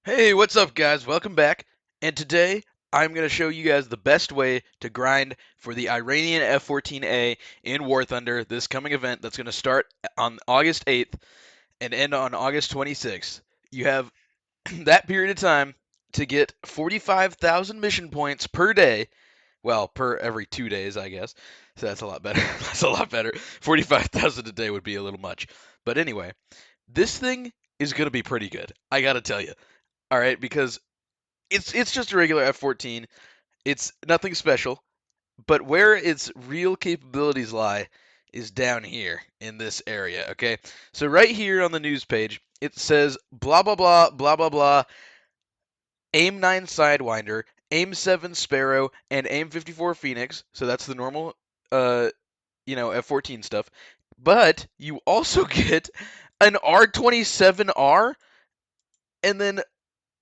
Hey, what's up, guys? Welcome back. And today I'm going to show you guys the best way to grind for the Iranian F-14A in War Thunder, this coming event that's going to start on August 8th and end on August 26th. You have that period of time to get 45,000 mission points per day. Well, per every 2 days, I guess. So that's a lot better. That's a lot better. 45,000 a day would be a little much. But anyway, this thing is going to be pretty good. I got to tell you. All right, because it's just a regular F-14. It's nothing special, but where its real capabilities lie is down here in this area, okay? So right here on the news page, it says blah blah blah blah blah blah AIM 9 Sidewinder, AIM 7 Sparrow, and AIM 54 Phoenix. So that's the normal F-14 stuff. But you also get an R-27R and then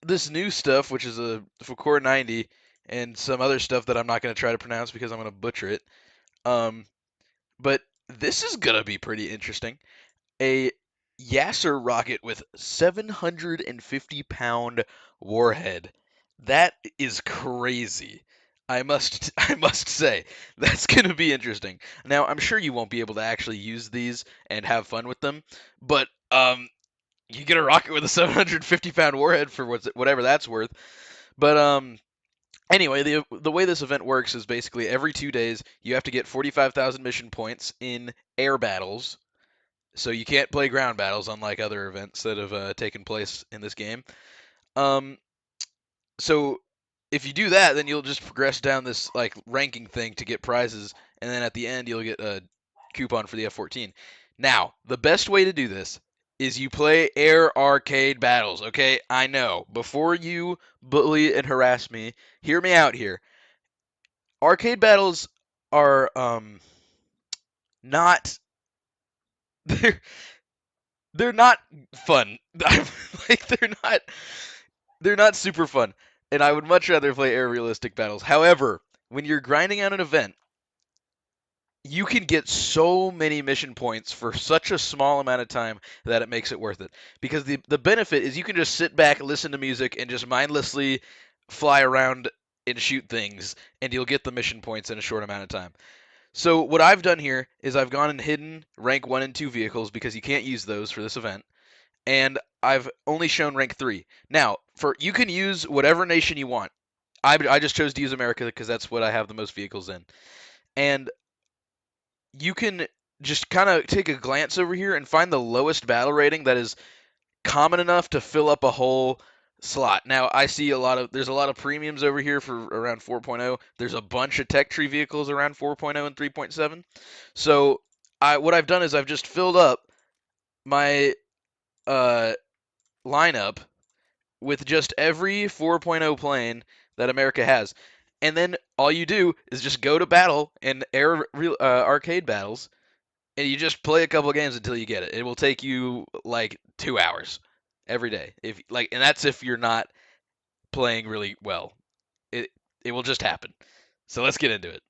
this new stuff, which is a Core 90 and some other stuff that I'm not going to try to pronounce because I'm going to butcher it. But this is going to be pretty interesting. A Yasser rocket with 750-pound warhead. That is crazy. I must say that's going to be interesting. Now, I'm sure you won't be able to actually use these and have fun with them, but you get a rocket with a 750-pound warhead for whatever that's worth. But anyway, the way this event works is basically every 2 days you have to get 45,000 mission points in air battles. So you can't play ground battles unlike other events that have taken place in this game. Um, so if you do that, then you'll just progress down this like ranking thing to get prizes, and then at the end you'll get a coupon for the F-14. Now, the best way to do this is you play air arcade battles, okay? I know. Before you bully and harass me, hear me out here. Arcade battles are not they're they're not fun. Like they're not super fun. And I would much rather play air realistic battles. However, when you're grinding out an event, you can get so many mission points for such a small amount of time that it makes it worth it. Because the benefit is you can just sit back, listen to music, and just mindlessly fly around and shoot things, and you'll get the mission points in a short amount of time. So what I've done here is I've gone and hidden rank 1 and 2 vehicles because you can't use those for this event, and I've only shown rank 3. Now, you can use whatever nation you want. I just chose to use America because that's what I have the most vehicles in. And you can just kind of take a glance over here and find the lowest battle rating that is common enough to fill up a whole slot. Now, I see there's a lot of premiums over here for around 4.0. There's a bunch of tech tree vehicles around 4.0 and 3.7. So, what I've done is I've just filled up my lineup with just every 4.0 plane that America has. And then all you do is just go to battle and arcade battles, and you just play a couple games until you get it. It will take you like 2 hours every day. And that's if you're not playing really well. It it will just happen. So let's get into it.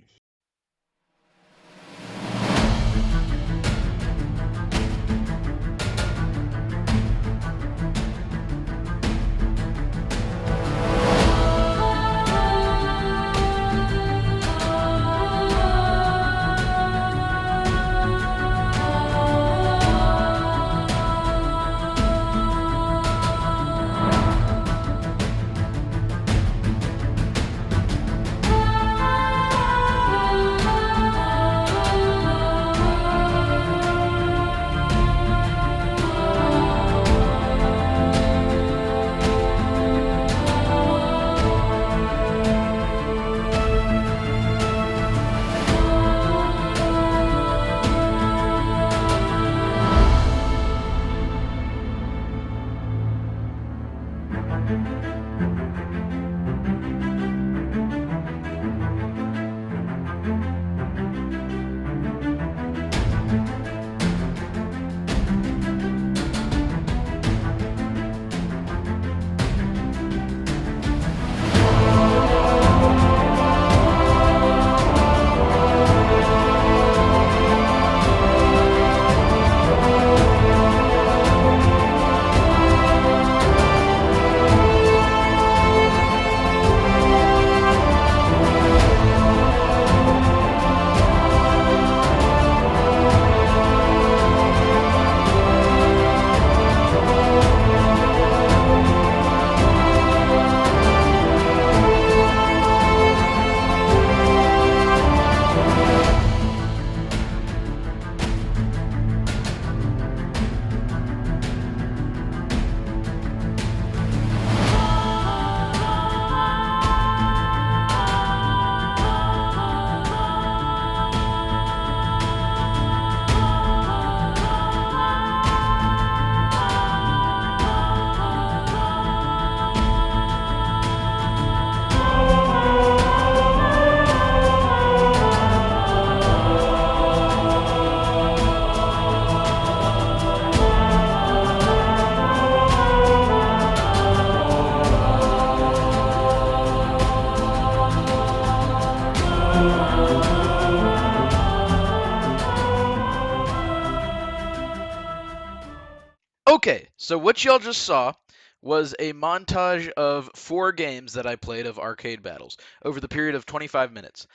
So what y'all just saw was a montage of 4 games that I played of arcade battles over the period of 25 minutes.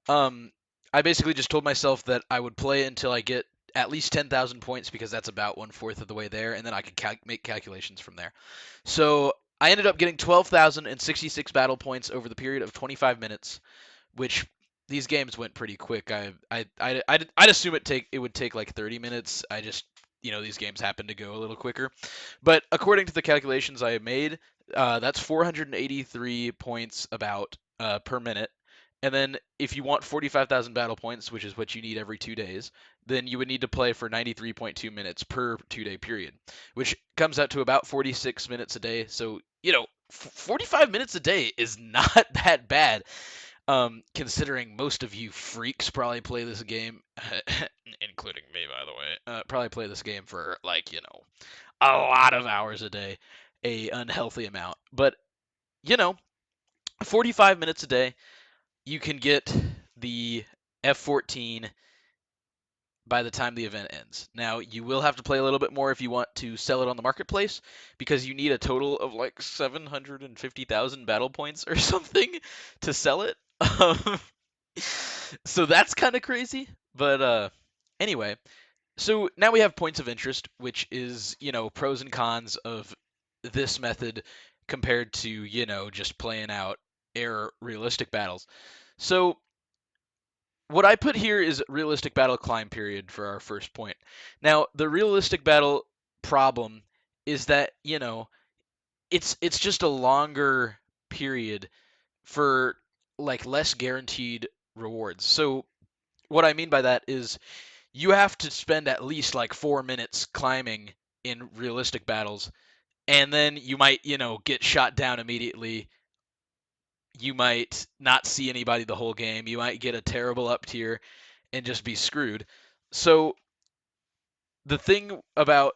Um, I basically just told myself that I would play until I get at least 10,000 points because that's about 1/4 of the way there, and then I could make calculations from there. So I ended up getting 12,066 battle points over the period of 25 minutes, which these games went pretty quick. I'd assume it would take like 30 minutes. I just these games happen to go a little quicker, but according to the calculations I made, that's 483 points about per minute. And then if you want 45,000 battle points, which is what you need every 2 days, then you would need to play for 93.2 minutes per 2 day period, which comes out to about 46 minutes a day. So 45 minutes a day is not that bad. Considering most of you freaks probably play this game, including me, by the way, probably play this game for like, a lot of hours a day, a unhealthy amount. But, you know, 45 minutes a day, you can get the F-14 by the time the event ends. Now, you will have to play a little bit more if you want to sell it on the marketplace, because you need a total of like 750,000 battle points or something to sell it. So that's kind of crazy. But anyway, so now we have points of interest, which is, pros and cons of this method compared to, just playing out air realistic battles. So what I put here is realistic battle climb period for our first point. Now, the realistic battle problem is that, it's just a longer period for like less guaranteed rewards. So what I mean by that is you have to spend at least like 4 minutes climbing in realistic battles, and then you might, get shot down immediately. You might not see anybody the whole game. You might get a terrible up tier and just be screwed. So the thing about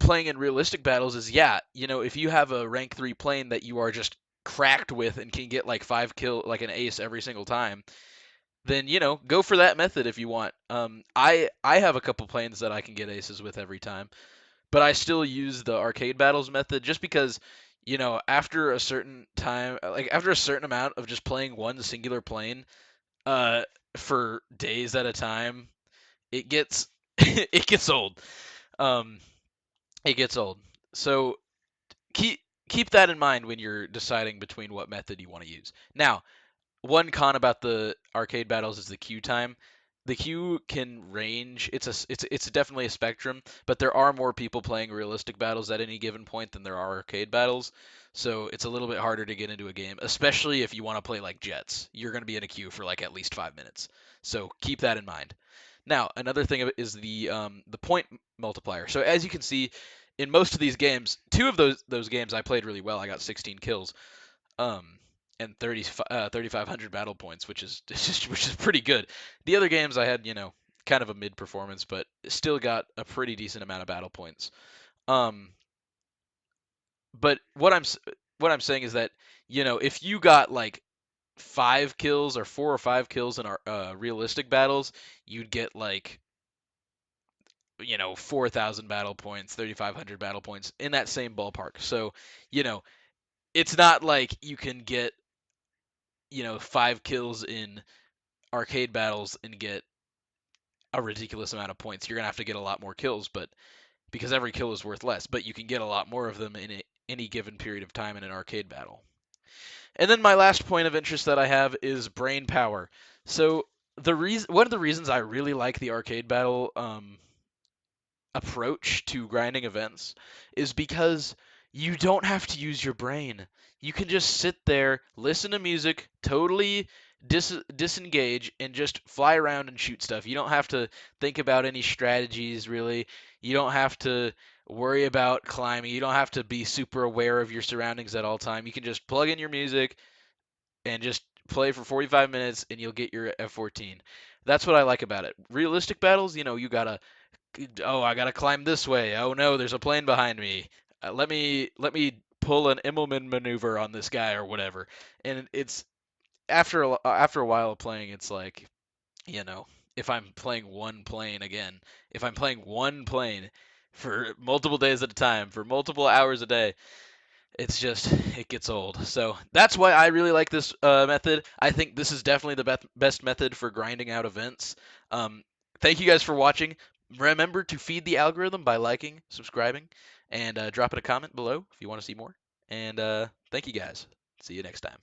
playing in realistic battles is, yeah, if you have a rank 3 plane that you are just cracked with and can get like 5 kill, like an ace every single time, then go for that method if you want. I have a couple planes that I can get aces with every time, but I still use the arcade battles method just because after a certain time, like after a certain amount of just playing one singular plane uh for days at a time, it gets it gets old. Um, it gets old. So keep keep that in mind when you're deciding between what method you want to use. Now, one con about the arcade battles is the queue time. The queue can range. It's definitely a spectrum, but there are more people playing realistic battles at any given point than there are arcade battles. So it's a little bit harder to get into a game, especially if you want to play like Jets. You're going to be in a queue for like at least 5 minutes. So keep that in mind. Now, another thing is the point multiplier. So as you can see, in most of these games, two of those games I played really well. I got 16 kills. Um, and 3,500 battle points, which is which is pretty good. The other games I had, kind of a mid performance, but still got a pretty decent amount of battle points. Um, but what I'm saying is that if you got like 5 kills or 4 or 5 kills in our realistic battles, you'd get like 4,000 battle points, 3,500 battle points in that same ballpark. So you know it's not like you can get 5 kills in arcade battles and get a ridiculous amount of points. You're gonna have to get a lot more kills, but because every kill is worth less, but you can get a lot more of them in any given period of time in an arcade battle. And then my last point of interest that I have is brain power. So one of the reasons I really like the arcade battle approach to grinding events is because you don't have to use your brain. You can just sit there, listen to music, totally disengage, and just fly around and shoot stuff. You don't have to think about any strategies, really. You don't have to worry about climbing. You don't have to be super aware of your surroundings at all time. You can just plug in your music and just play for 45 minutes, and you'll get your F-14. That's what I like about it. Realistic battles, you gotta I gotta climb this way. Oh no, there's a plane behind me. Let me pull an Immelman maneuver on this guy or whatever. And it's after a while of playing, it's like you know if I'm playing one plane again, if I'm playing one plane for multiple days at a time, for multiple hours a day, it gets old. So that's why I really like this method. I think this is definitely the best method for grinding out events. Um, Thank you guys for watching. Remember to feed the algorithm by liking, subscribing, and dropping a comment below if you want to see more. And thank you guys. See you next time.